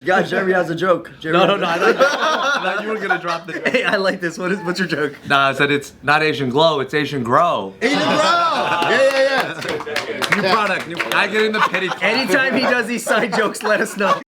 God, Jeremy has a joke. No, I thought you were gonna drop the joke. Hey, I like this. What's your joke? Nah, I said it's not Asian glow, it's Asian grow. Asian grow! Yeah. New product, I get in the pity. Anytime he does these side jokes, let us know.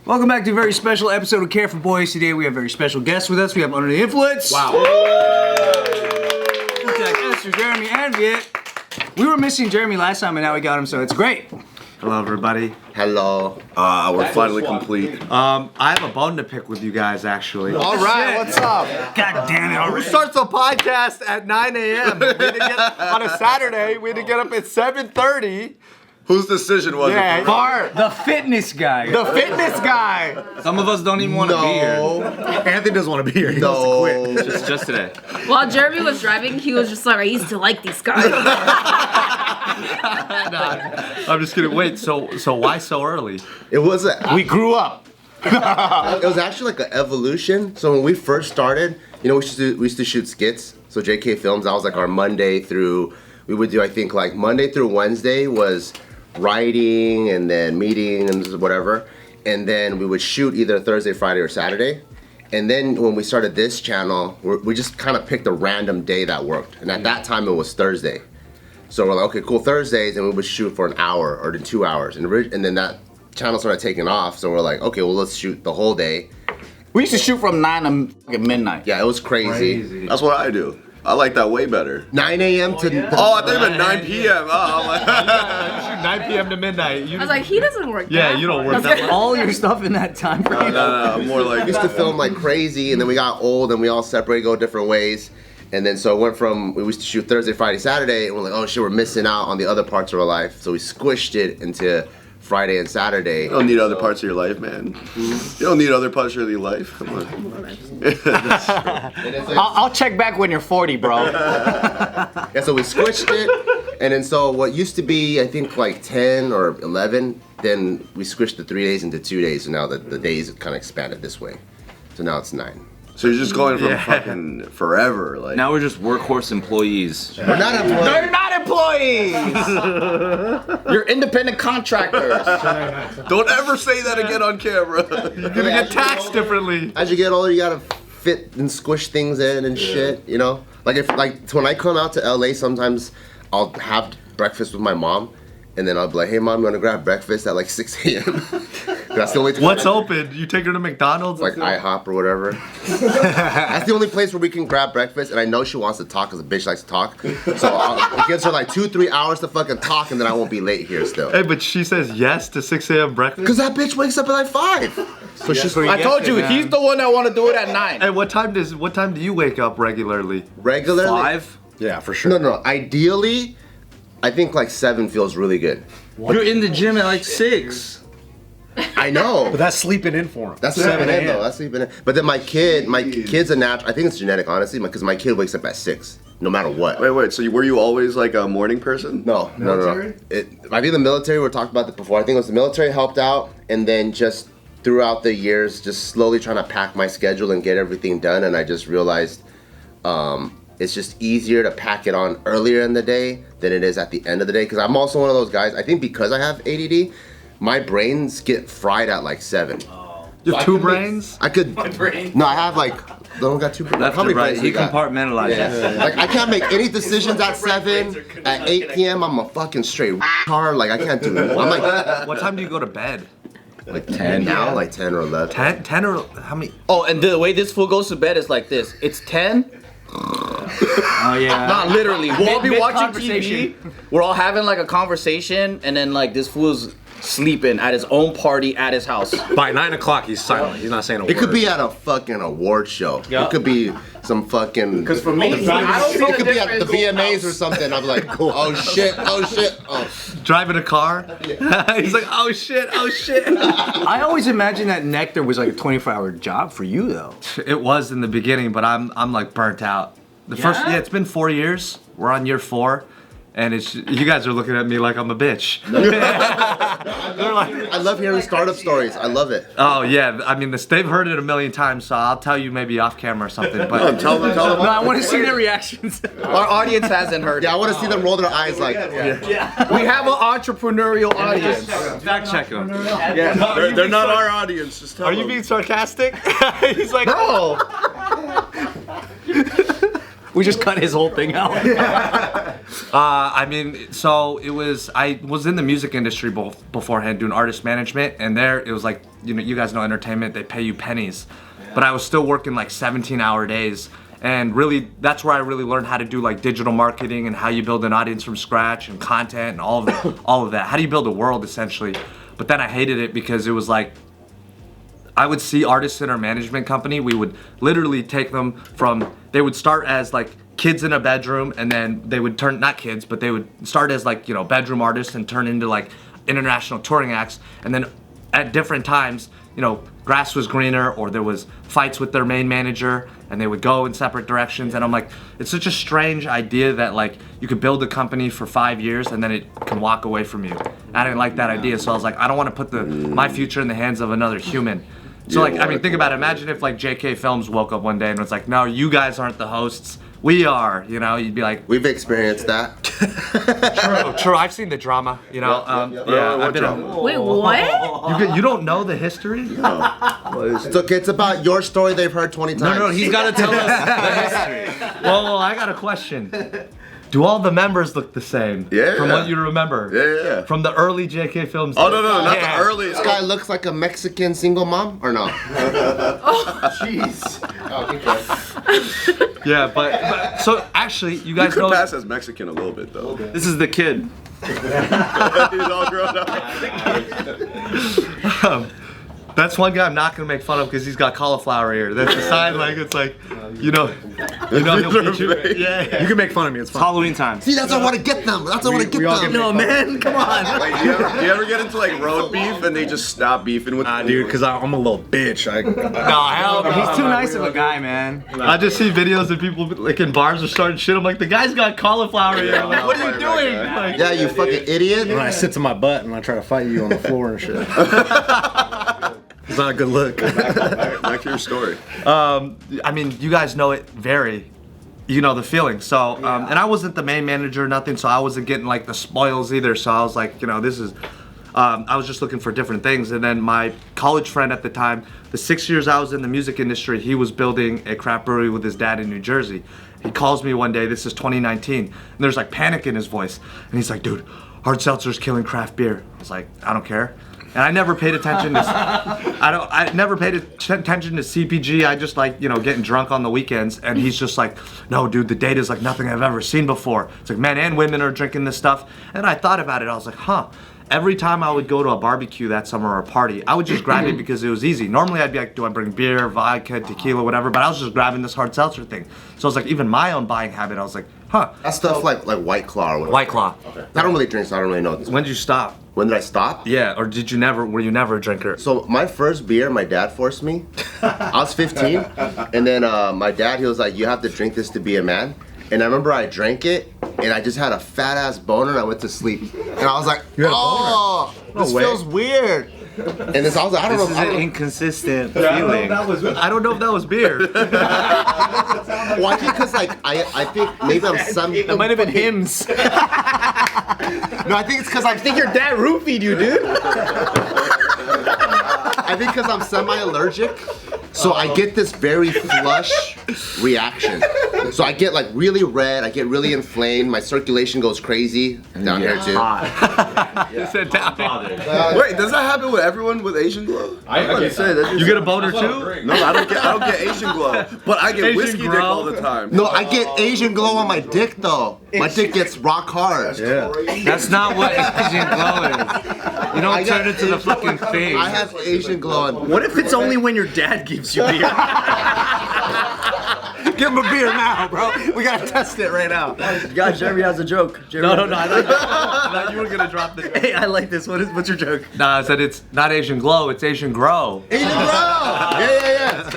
Welcome back to a very special episode of Care for Boys. Today we have very special guests with us. We have Under the Influence. Wow. Jack, Esther, Jeremy, and Viet. We were missing Jeremy last time and now we got him, so it's great. Hello, everybody. Hello. We're finally complete. I have a bone to pick with you guys, actually. All right, what's up? God damn it Who already. starts a podcast at 9 a.m.? We had to get on a Saturday. We had to get up at 7:30. Whose decision was it? Bart, the fitness guy. The fitness guy. Some of us don't even want to be here. Anthony doesn't want to be here. He wants to quit. Just today. While Jeremy was driving, he was just like, I used to like these guys. I'm just kidding. Wait, so why so early? It was We grew up. it was actually like an evolution. So when we first started, you know, we used to shoot skits. So JK Films, that was like our Monday through. We would do, I think, like Monday through Wednesday was writing and then meeting and whatever, and then we would shoot either Thursday, Friday, or Saturday. And then when we started this channel, we just kind of picked a random day that worked, and at that time it was Thursday. So we're like, okay, cool, Thursdays, and we would shoot for an hour or 2 hours, and then that channel started taking off. So we're like, okay, well, let's shoot the whole day. We used to shoot from 9 to midnight. Yeah, it was crazy. That's what I do. I like that way better. 9 a.m. to Oh, I think it meant 9 p.m. Oh, I'm like, 9 p.m. to midnight. I was like, he doesn't work Yeah, that you don't work hard. that All your stuff in that time frame. no, I'm more like. We used to film like crazy, and then we got old, and we all separated, go different ways. And then so it went from, we used to shoot Thursday, Friday, Saturday, and we're like, oh shit, we're missing out on the other parts of our life. So we squished it into Friday and Saturday. You don't need other parts of your life, man. You don't need other parts of your life. Come on. I'll check back when you're 40, bro. Yeah, so we squished it, and then so what used to be, I think, like 10 or 11, then we squished the 3 days into 2 days, so now the days kind of expanded this way. So now it's 9. So you're just going from fucking forever, like. Now we're just workhorse employees. We're not employed. They're not employees! You're independent contractors. Don't ever say that again on camera. You're gonna get taxed differently. As you get older, you gotta fit and squish things in and shit, you know? Like when I come out to LA, sometimes I'll have breakfast with my mom, and then I'll be like, hey mom, you wanna grab breakfast at like 6 a.m.? That's the only time. What's open? You take her to McDonald's? Like IHOP or whatever. That's the only place where we can grab breakfast, and I know she wants to talk because the bitch likes to talk. So it gives her like 2-3 hours to fucking talk, and then I won't be late here still. Hey, but she says yes to 6 a.m. breakfast? Cause that bitch wakes up at like 5. So she's I told you, he's the one that want to do it at 9. Hey, what time do you wake up regularly? regularly. 5? Yeah, for sure. No. Ideally, I think like 7 feels really good. You're in the gym at like 6. I know. But that's sleeping in for him. That's 7 a.m. though. That's sleeping in. But then my kid's a natural. I think it's genetic, honestly, because my kid wakes up at 6, no matter what. Wait. So were you always like a morning person? No. I think the military. We talked about that before. I think it was the military helped out, and then just throughout the years, just slowly trying to pack my schedule and get everything done. And I just realized it's just easier to pack it on earlier in the day than it is at the end of the day. Because I'm also one of those guys. I think because I have ADD. My brains get fried at like 7. You have 2 brains? I could. My brain. No, I have like. I don't got 2 brains. Left How to many right. brains He you got? compartmentalizes. Yeah. Like I can't make any decisions at 7. At 8 p.m. I'm a fucking straight hard. Like I can't do it. I'm like What time do you go to bed? like 10 now, like 10 or 11. 10 or how many? Oh, and the way this fool goes to bed is like this. It's 10. Oh, yeah. Not literally. We'll all be watching Mid-conversation. TV. We're all having like a conversation, and then like this fool's sleeping at his own party at his house. By 9 o'clock, he's silent. He's not saying a word. It could be at a fucking award show. It could be some fucking. Because for me, it could be at the VMAs or something. I'm like, oh shit. Oh. Driving a car? He's like, oh shit. I always imagined that Nectar was like a 24-hour job for you, though. It was in the beginning, but I'm like burnt out. It's been 4 years. We're on year 4. and it's you guys are looking at me like I'm a bitch. I love hearing startup stories. I love it. Oh yeah, I mean they've heard it a million times, so I'll tell you maybe off camera or something. But Tell them. No, I want to see their reactions. Our audience hasn't heard. Yeah, I want to see them roll their eyes like. We have an entrepreneurial audience. fact check them. They're not our audience. Just tell Are you them. being sarcastic? He's like, No. We just cut his whole thing out. I mean, so it was. I was in the music industry beforehand doing artist management, and there it was like you guys know entertainment. They pay you pennies, but I was still working like 17-hour days. And really, that's where I really learned how to do like digital marketing and how you build an audience from scratch and content and all of that. How do you build a world essentially? But then I hated it because it was like I would see artists in our management company. We would literally take them from they would start as like kids in a bedroom, and then they would turn not kids, but they would start as like bedroom artists and turn into like international touring acts, and then at different times, grass was greener or there was fights with their main manager and they would go in separate directions. And I'm like, it's such a strange idea that like you could build a company for 5 years and then it can walk away from you. I didn't like that idea, so I was like, I don't want to put my future in the hands of another human. So like, I mean, think about it. Imagine if like JK Films woke up one day and was like, no, you guys aren't the hosts. We are, you'd be like, We've experienced that. true. I've seen the drama. I've been Wait, what? you don't know the history? So it's about your story they've heard 20 times. No, he's got to tell us the history. Well, I got a question. Do all the members look the same? Yeah. From what you remember? Yeah. From the early JK Films? Oh no, not the early. This guy looks like a Mexican single mom, or no? Jeez. Yeah, but so actually, you You guys could know. pass as Mexican a little bit though. This is the kid. He's all grown up. That's one guy I'm not gonna make fun of because he's got cauliflower ear. That's a sign, like it's like, he'll beat you. Yeah. You can make fun of me. It's fine. Halloween time. See, that's what I want to get them. That's what I want to get them. No, man, come on. Like, do you ever get into like road beef and they just stop beefing with you? Dude, because I'm a little bitch. No, hell, he's too nice of a guy, man. I just see videos of people like in bars are starting shit. I'm like, the guy's got cauliflower ear. I'm like, what are you doing? Like, Yeah, you fucking idiot. When I sit to my butt and I try to fight you on the floor and shit. It's not a good look. Back to your story. I mean, you guys know it the feeling. So, and I wasn't the main manager or nothing, so I wasn't getting like the spoils either. So I was like, this is, I was just looking for different things. And then my college friend at the time, the 6 years I was in the music industry, he was building a craft brewery with his dad in New Jersey. He calls me one day, this is 2019, and there's like panic in his voice. And he's like, dude, hard seltzer's killing craft beer. I was like, I don't care. And I never paid attention to I never paid attention to CPG. I just like, getting drunk on the weekends. And he's just like, no, dude, the data's like nothing I've ever seen before. It's like men and women are drinking this stuff. And I thought about it. I was like, huh. Every time I would go to a barbecue that summer or a party, I would just grab it because it was easy. Normally I'd be like, do I bring beer, vodka, tequila, whatever? But I was just grabbing this hard seltzer thing. So I was like, even my own buying habit, I was like, huh. That stuff like White Claw or whatever. White Claw. I don't really drink, so I don't really know. When did you stop? When did I stop? Yeah, or were you never a drinker? So my first beer, my dad forced me. I was 15, and then my dad, he was like, "You have to drink this to be a man." And I remember I drank it, and I just had a fat ass boner, and I went to sleep. And I was like, "Oh, this feels weird." And then so I was like, "I don't know." This is an inconsistent feeling. I don't know if that was beer. Well, I think because like I think maybe I'm some. It might have been hymns. No, I think it's because I think Your dad roofied you, dude. I think because I'm semi-allergic, so I get this very flush reaction. So I get like really red, I get really inflamed, my circulation goes crazy down here too. Sit down. Wait, does that happen with everyone with Asian glow? I was say that. You get a boner too? No, I don't get Asian glow, but I get Asian whiskey dick glow? all the time. No, I get Asian glow on my dick though. My dick gets rock hard. Yeah. That's not what Asian glow is. You don't turn it to the fucking thing. I have Asian glow on. What if it's only when your dad gives you beer? Give him a beer now, bro. We gotta test it right now. God, Jeremy has a joke. No, I thought you were gonna drop this. Hey, I like this. What's your joke? Nah, I said it's not Asian glow, it's Asian grow. Asian glow! Yeah.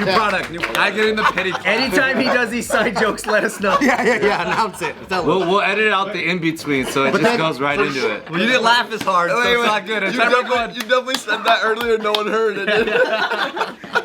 product. I get in the pity. Anytime he does these side jokes, let us know. Yeah. Announce it. Tell them. We'll edit out the in between, so it just goes right into it. Well, you didn't laugh as hard, so it's not good. It's everyone. You definitely said that earlier. No one heard it.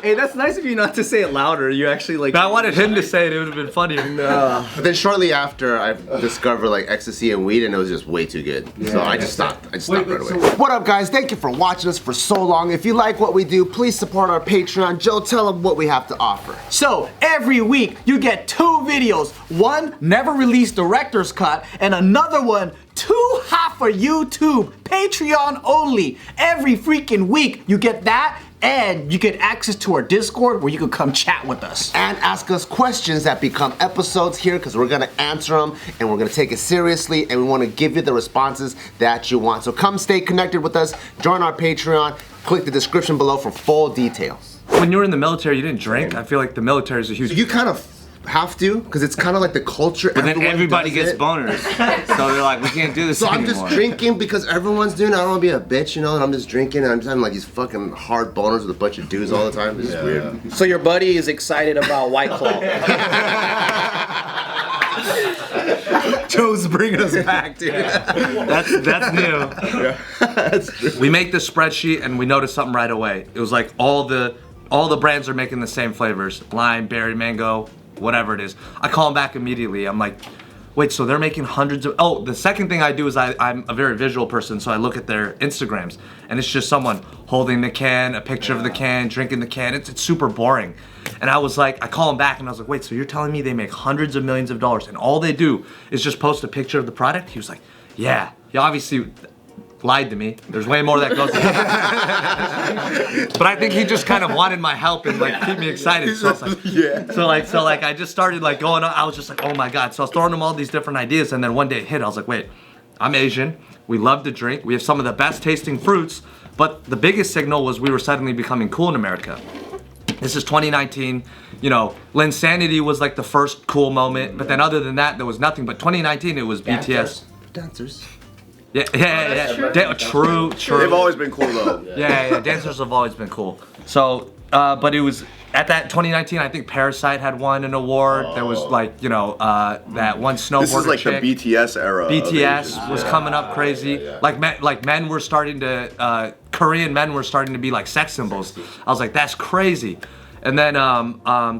Hey, that's nice of you not to say it louder. You actually like. But I wanted him to say it. It would have been funnier. But then shortly after, I discovered like ecstasy and weed, and it was just way too good. So I just stopped. I just stopped right away. What up, guys? Thank you for watching us for so long. If you like what we do, please support our Patreon. Joe, tell them what we have to offer. So every week you get 2 videos. One never released director's cut, and another one 2 hot for YouTube, Patreon only. Every freaking week you get that. And you get access to our Discord where you can come chat with us. And ask us questions that become episodes here because we're gonna answer them and we're gonna take it seriously and we wanna give you the responses that you want. So come stay connected with us, join our Patreon, click the description below for full details. When you were in the military, you didn't drink. I feel like the military is a huge. You kind of have to because it's kind of like the culture. But then Everyone everybody does gets it. boners. So they're like, we can't do this So anymore. I'm just drinking because everyone's doing it. I don't want to be a bitch, you know, and I'm just drinking and I'm just having like these fucking hard boners with a bunch of dudes all the time. This is weird. So your buddy is excited about White Claw. Joe's bringing us back, dude. That's new. We make the spreadsheet and we notice something right away. It was like all the brands are making the same flavors: lime, berry, mango, whatever it is. I call them back immediately. I'm like, wait, so they're making hundreds of. Oh, the second thing I do is I'm a very visual person, so I look at their Instagrams and it's just someone holding the can, a picture of the can, drinking the can. It's super boring. And I was like, I call them back and I was like, wait, so you're telling me they make hundreds of millions of dollars and all they do is just post a picture of the product? He was like, yeah. He obviously lied to me. There's way more that goes into it. But I think he just kind of wanted my help and like keep me excited. So I was like, Yeah. So I just started like going on. I was just like, oh my God. So I was throwing him all these different ideas and then one day it hit. I was like, wait, I'm Asian. We love to drink. We have some of the best tasting fruits. But the biggest signal was we were suddenly becoming cool in America. This is 2019, you know, Linsanity was like the first cool moment, but then other than that, there was nothing. But 2019, it was BTS. Dancers. Yeah. True. They've always been cool though. Yeah, dancers have always been cool. So, but it was at that 2019, I think Parasite had won an award. There was like, you know, that one snowboarder This is like chick. the BTS era. of BTS Asians. was coming up crazy. Like men were starting to Korean men were starting to be like sex symbols. I was like, that's crazy. And then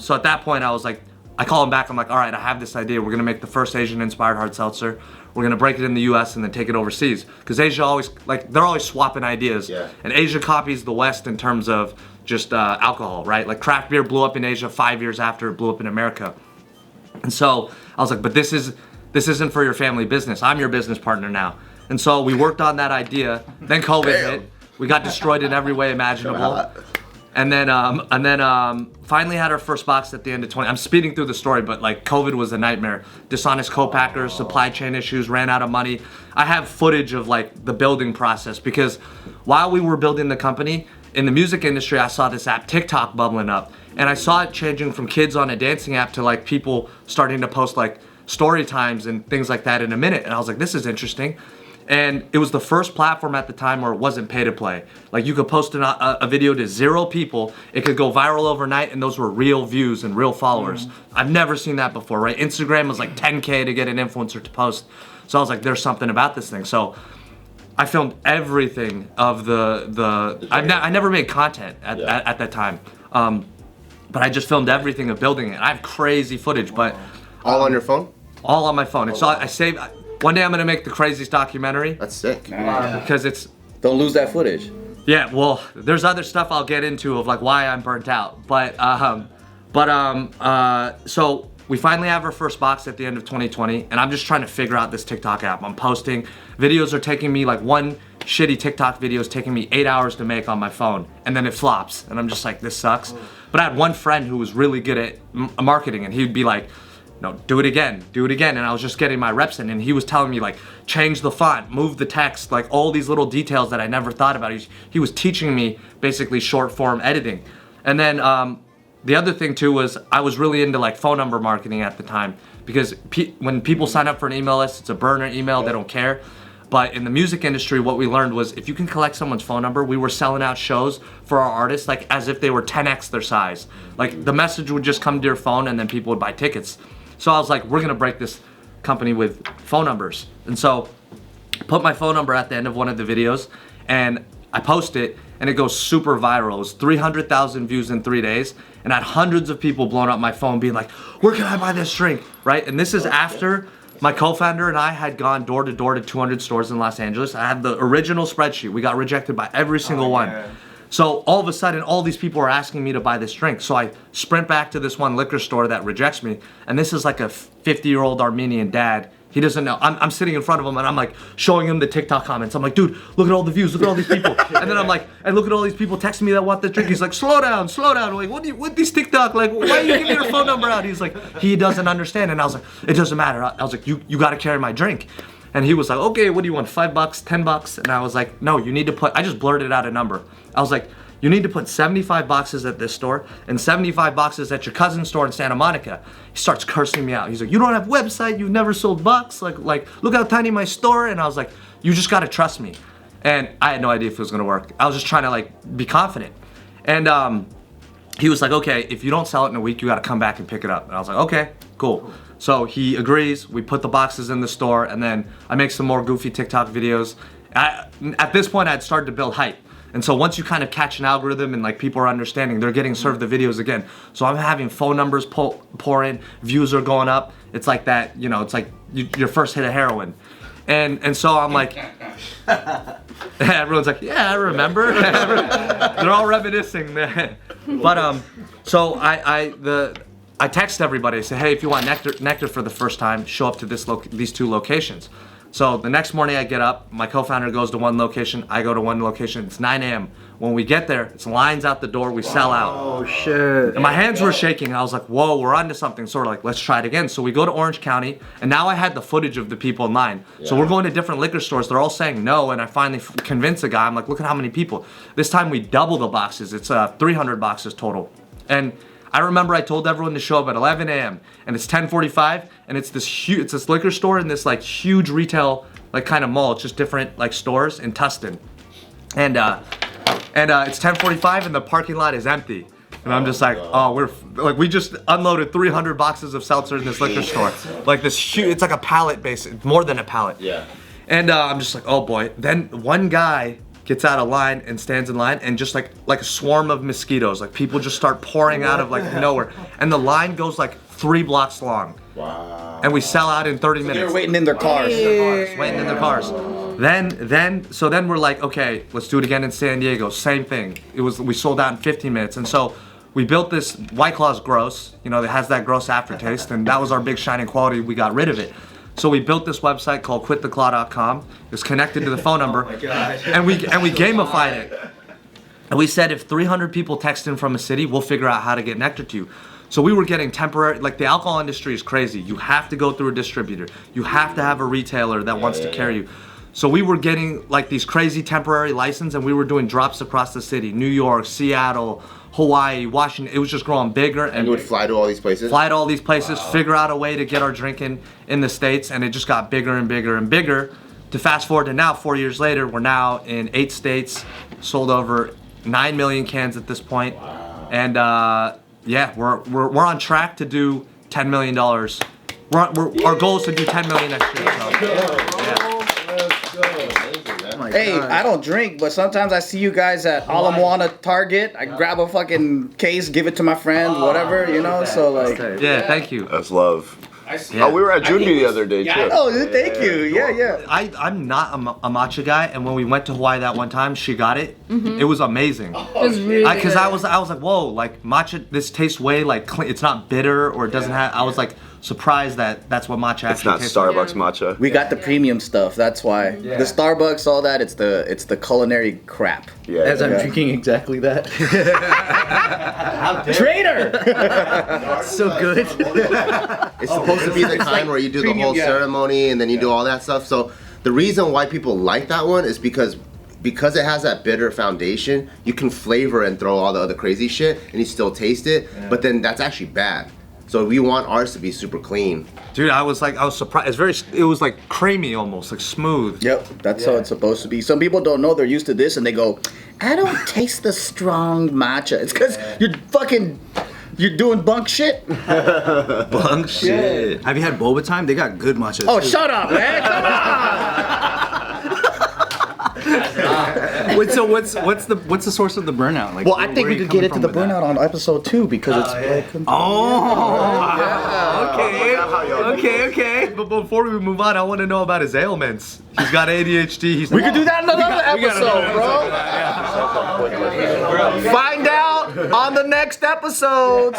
so at that point I was like, I call him back. I'm like, all right, I have this idea. We're gonna make the first Asian-inspired hard seltzer. We're gonna break it in the U.S. and then take it overseas. Because Asia always they're always swapping ideas. Yeah. And Asia copies the West in terms of just alcohol, right? Like craft beer blew up in Asia 5 years after it blew up in America. And so I was like, but this isn't for your family business. I'm your business partner now. And so we worked on that idea. Then COVID hit. We got destroyed in every way imaginable. And then finally had our first box at the end of 20. I'm speeding through the story, but like COVID was a nightmare. Dishonest co-packers, supply chain issues, ran out of money. I have footage of like the building process because while we were building the company, in the music industry, I saw this app, Tik Tok, bubbling up. And I saw it changing from kids on a dancing app to like people starting to post like story times and things like that in a minute. And I was like, this is interesting. And it was the first platform at the time where it wasn't pay to play. Like you could post a video to 0 people, it could go viral overnight, and those were real views and real followers. I've never seen that before, right? Instagram was like 10K to get an influencer to post. So I was like, there's something about this thing. So I filmed everything of I never made content at that time. But I just filmed everything of building it. I have crazy footage, but All on your phone? all on my phone. It's all I saved. One day I'm gonna make the craziest documentary That's sick. because it's Don't lose that footage. yeah. Well, there's other stuff I'll get into of like why I'm burnt out, so we finally have our first box at the end of 2020, and I'm just trying to figure out this TikTok app. I'm posting videos are taking me like one shitty TikTok video is taking me 8 hours to make on my phone, and then it flops, and I'm just like, this sucks. But I had one friend who was really good at marketing, and he'd be like, no, do it again. And I was just getting my reps in, and he was telling me like, change the font, move the text, like all these little details that I never thought about. He was teaching me basically short form editing. And then the other thing too was I was really into like phone number marketing at the time because when people sign up for an email list, it's a burner email, they don't care. But in the music industry, what we learned was if you can collect someone's phone number, we were selling out shows for our artists like as if they were 10x their size. Like the message would just come to your phone and then people would buy tickets. So I was like, we're gonna break this company with phone numbers. And so I put my phone number at the end of one of the videos and I post it and it goes super viral. It was 300,000 views in 3 days and I had hundreds of people blowing up my phone being like, where can I buy this drink, right? And this is after my co-founder and I had gone door to door to 200 stores in Los Angeles. I had the original spreadsheet. We got rejected by every single one. So all of a sudden, all these people are asking me to buy this drink. So I sprint back to this one liquor store that rejects me. And this is like a 50-year-old Armenian dad. He doesn't know. I'm sitting in front of him and I'm like showing him the TikTok comments. I'm like, dude, look at all the views. Look at all these people. And then I'm like, and look at all these people texting me that want this drink. He's like, slow down, slow down. I'm like, what these TikTok? Like, why are you giving your phone number out? He's like, he doesn't understand. And I was like, it doesn't matter. I was like, you got to carry my drink. And he was like, okay, what do you want? $5, $10? And I was like, no, you need to put, I just blurted out a number. I was like, you need to put 75 boxes at this store and 75 boxes at your cousin's store in Santa Monica. He starts cursing me out. He's like, you don't have a website, you've never sold bucks, like look how tiny my store. And I was like, you just gotta trust me. And I had no idea if it was gonna work. I was just trying to like be confident. And he was like, okay, if you don't sell it in a week, you gotta come back and pick it up. And I was like, okay, cool. So he agrees, we put the boxes in the store, and then I make some more goofy TikTok videos. At this point, I had started to build hype. And so once you kind of catch an algorithm and like people are understanding, they're getting served the videos again. So I'm having phone numbers pour in, views are going up. It's like that, you know, it's like your first hit of heroin. And so I'm like, everyone's like, yeah, I remember. They're all reminiscing. But so I text everybody. I say, hey, if you want nectar for the first time, show up to these 2 locations. So the next morning I get up, my co-founder goes to one location, I go to one location, it's 9 a.m. When we get there, it's lines out the door, we sell out. Oh shit. And my hands were shaking, I was like, whoa, we're onto something. So we're like, let's try it again. So we go to Orange County, and now I had the footage of the people in line. Yeah. So we're going to different liquor stores, they're all saying no, and I finally convince a guy, I'm like, look at how many people. This time we double the boxes, it's 300 boxes total. And I remember I told everyone to show up at 11 a.m. and it's 10:45 and it's this liquor store in this like huge retail like kind of mall. It's just different like stores in Tustin. And it's 10:45 and the parking lot is empty. And I'm just like, oh, we just unloaded 300 boxes of seltzer in this liquor store. Like this huge, it's like a pallet base, more than a pallet. Yeah. And I'm just like, oh boy. Then one guy gets out of line and stands in line and just like a swarm of mosquitoes, like people just start pouring out of like nowhere. And the line goes like 3 blocks long. Wow. And we sell out in 30 minutes. They're waiting in their cars. Waiting in their cars. Then we're like, okay, let's do it again in San Diego. Same thing. We sold out in 15 minutes. And so we built this, White Claw's gross, you know, it has that gross aftertaste, and that was our big shining quality. We got rid of it. So we built this website called quittheclaw.com. It's connected to the phone number. Oh my God. And we gamified it. And we said if 300 people text in from a city, we'll figure out how to get nectar to you. So we were getting temporary, like the alcohol industry is crazy. You have to go through a distributor. You have to have a retailer that wants to carry you. So we were getting like these crazy temporary license, and we were doing drops across the city, New York, Seattle, Hawaii, Washington. It was just growing bigger. And you would fly to all these places? Fly to all these places, figure out a way to get our drink in the States, and it just got bigger and bigger and bigger. To fast forward to now, 4 years later, we're now in 8 states, sold over 9 million cans at this point. Wow. And yeah, we're on track to do $10 million. Our goal is to do $10 million next year. So, yeah. Hey, I don't drink, but sometimes I see you guys at Alamoana Target. I grab a fucking case, give it to my friend, whatever, you know. So like, yeah, thank you. That's love. Yeah. Oh, we were at Junbi the other day too. Oh, thank you. Yeah. I'm not a matcha guy, and when we went to Hawaii that one time, she got it. It was amazing. It was really Because I was like, whoa, like matcha, this tastes way like clean. It's not bitter or it doesn't have. I was like surprised that that's what matcha It's actually not tastes Starbucks like. matcha. We got the premium stuff. That's why the Starbucks, all that. It's the culinary crap. Yeah. As I'm drinking exactly that. Traitor! So good. It's supposed to be the kind where you do the whole ceremony and then you do all that stuff. So the reason why people like that one is because it has that bitter foundation. You can flavor and throw all the other crazy shit and you still taste it, but then that's actually bad. So we want ours to be super clean. Dude, I was surprised. It was like creamy almost, like smooth. Yep, that's how it's supposed to be. Some people don't know, they're used to this and they go, I don't taste the strong matcha. It's because you're doing bunk shit. Bunk shit. Have you had boba time? They got good matcha. Oh, too. shut up, man. Shut up. Wait, so what's the source of the burnout? Like, Well, I think we could get into the burnout on episode 2 because it's Okay. But before we move on, I want to know about his ailments. He's got ADHD. We could do that in another episode, bro. Find out on the next episode.